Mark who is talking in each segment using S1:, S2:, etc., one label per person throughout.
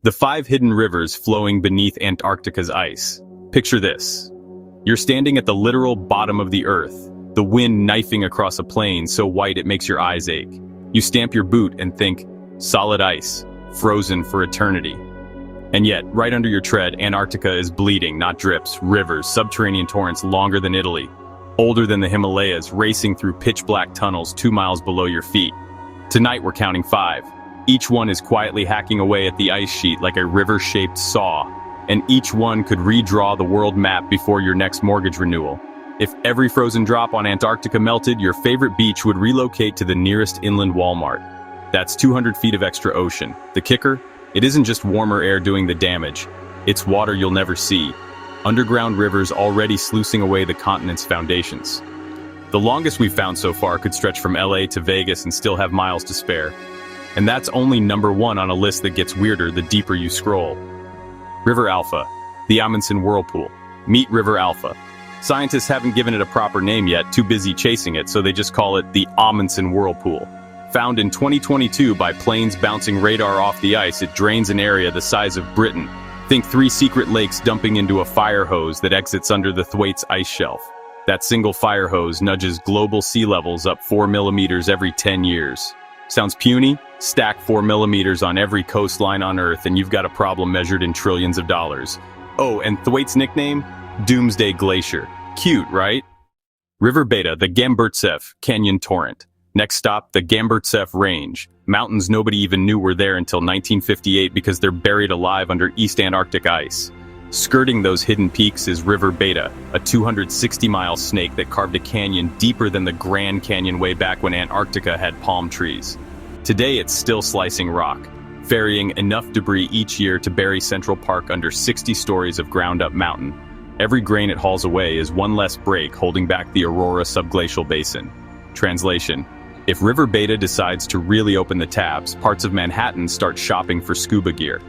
S1: The 5 hidden rivers flowing beneath Antarctica's ice. Picture this. You're standing at the literal bottom of the Earth, the wind knifing across a plain so white it makes your eyes ache. You stamp your boot and think, solid ice, frozen for eternity. And yet, right under your tread, Antarctica is bleeding, not drips, rivers, subterranean torrents longer than Italy, older than the Himalayas, racing through pitch-black tunnels 2 miles below your feet. Tonight we're counting 5. Each one is quietly hacking away at the ice sheet like a river-shaped saw, and each one could redraw the world map before your next mortgage renewal. If every frozen drop on Antarctica melted, your favorite beach would relocate to the nearest inland Walmart. That's 200 feet of extra ocean. The kicker? It isn't just warmer air doing the damage. It's water you'll never see. Underground rivers already sluicing away the continent's foundations. The longest we've found so far could stretch from LA to Vegas and still have miles to spare. And that's only number 1 on a list that gets weirder the deeper you scroll. River Alpha, the Amundsen Whirlpool. Meet River Alpha. Scientists haven't given it a proper name yet, too busy chasing it, so they just call it the Amundsen Whirlpool. Found in 2022 by planes bouncing radar off the ice, it drains an area the size of Britain. Think 3 secret lakes dumping into a fire hose that exits under the Thwaites ice shelf. That single fire hose nudges global sea levels up 4 millimeters every 10 years. Sounds puny? Stack 4 millimeters on every coastline on Earth and you've got a problem measured in trillions of dollars. Oh, and Thwaites' nickname? Doomsday Glacier. Cute, right? River Beta, the Gamburtsev Canyon Torrent. Next stop, the Gamburtsev Range. Mountains nobody even knew were there until 1958 because they're buried alive under East Antarctic ice. Skirting those hidden peaks is River Beta, a 260-mile snake that carved a canyon deeper than the Grand Canyon way back when Antarctica had palm trees. Today it's still slicing rock, ferrying enough debris each year to bury Central Park under 60 stories of ground-up mountain. Every grain it hauls away is one less break holding back the Aurora subglacial basin. Translation: if River Beta decides to really open the tabs, parts of Manhattan start shopping for scuba gear.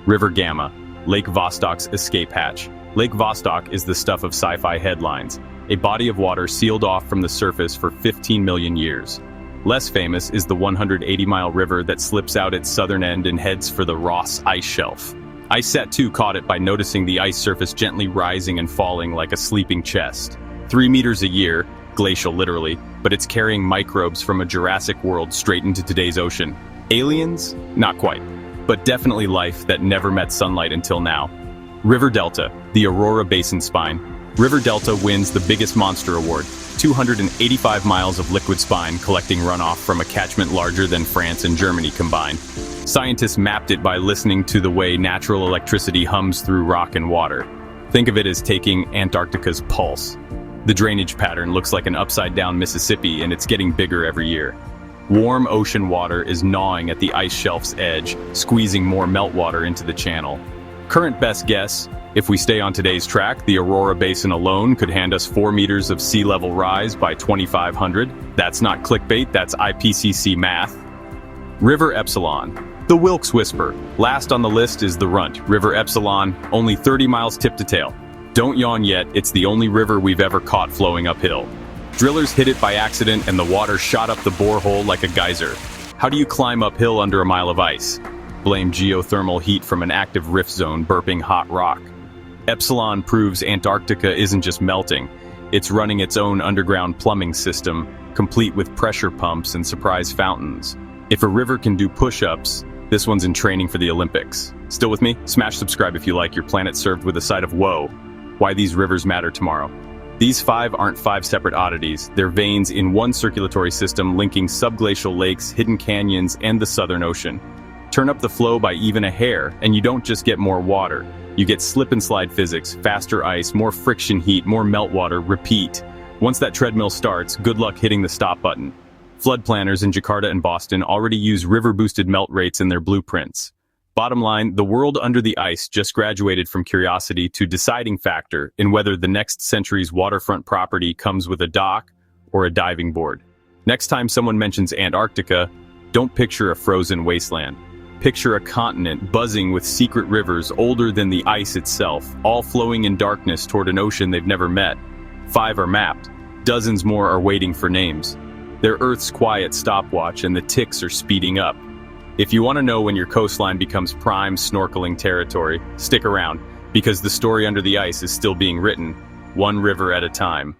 S1: River Gamma, Lake Vostok's escape hatch. Lake Vostok is the stuff of sci-fi headlines, a body of water sealed off from the surface for 15 million years. Less famous is the 180-mile river that slips out its southern end and heads for the Ross ice shelf. IceSat 2 caught it by noticing the ice surface gently rising and falling like a sleeping chest. 3 meters a year, glacial literally, but it's carrying microbes from a Jurassic world straight into today's ocean. Aliens? Not quite, but definitely life that never met sunlight until now. River Delta, the Aurora Basin Spine. River Delta wins the biggest monster award, 285 miles of liquid spine collecting runoff from a catchment larger than France and Germany combined. Scientists mapped it by listening to the way natural electricity hums through rock and water. Think of it as taking Antarctica's pulse. The drainage pattern looks like an upside-down Mississippi, and it's getting bigger every year. Warm ocean water is gnawing at the ice shelf's edge, squeezing more meltwater into the channel. Current best guess, if we stay on today's track, the Aurora Basin alone could hand us 4 meters of sea level rise by 2500. That's not clickbait, that's IPCC math. River Epsilon, the Wilkes Whisper. Last on the list is the Runt, River Epsilon, only 30 miles tip to tail. Don't yawn yet, it's the only river we've ever caught flowing uphill. Drillers hit it by accident and the water shot up the borehole like a geyser. How do you climb uphill under a mile of ice? Blame geothermal heat from an active rift zone burping hot rock. Epsilon proves Antarctica isn't just melting, it's running its own underground plumbing system, complete with pressure pumps and surprise fountains. If a river can do push-ups, this one's in training for the Olympics. Still with me? Smash subscribe if you like your planet served with a side of whoa. Why these rivers matter tomorrow. These 5 aren't 5 separate oddities, they're veins in one circulatory system linking subglacial lakes, hidden canyons, and the Southern Ocean. Turn up the flow by even a hair, and you don't just get more water. You get slip and slide physics, faster ice, more friction heat, more meltwater, repeat. Once that treadmill starts, good luck hitting the stop button. Flood planners in Jakarta and Boston already use river-boosted melt rates in their blueprints. Bottom line, the world under the ice just graduated from curiosity to deciding factor in whether the next century's waterfront property comes with a dock or a diving board. Next time someone mentions Antarctica, don't picture a frozen wasteland. Picture a continent buzzing with secret rivers older than the ice itself, all flowing in darkness toward an ocean they've never met. 5 are mapped. Dozens more are waiting for names. They're Earth's quiet stopwatch, and the ticks are speeding up. If you want to know when your coastline becomes prime snorkeling territory, stick around, because the story under the ice is still being written, one river at a time.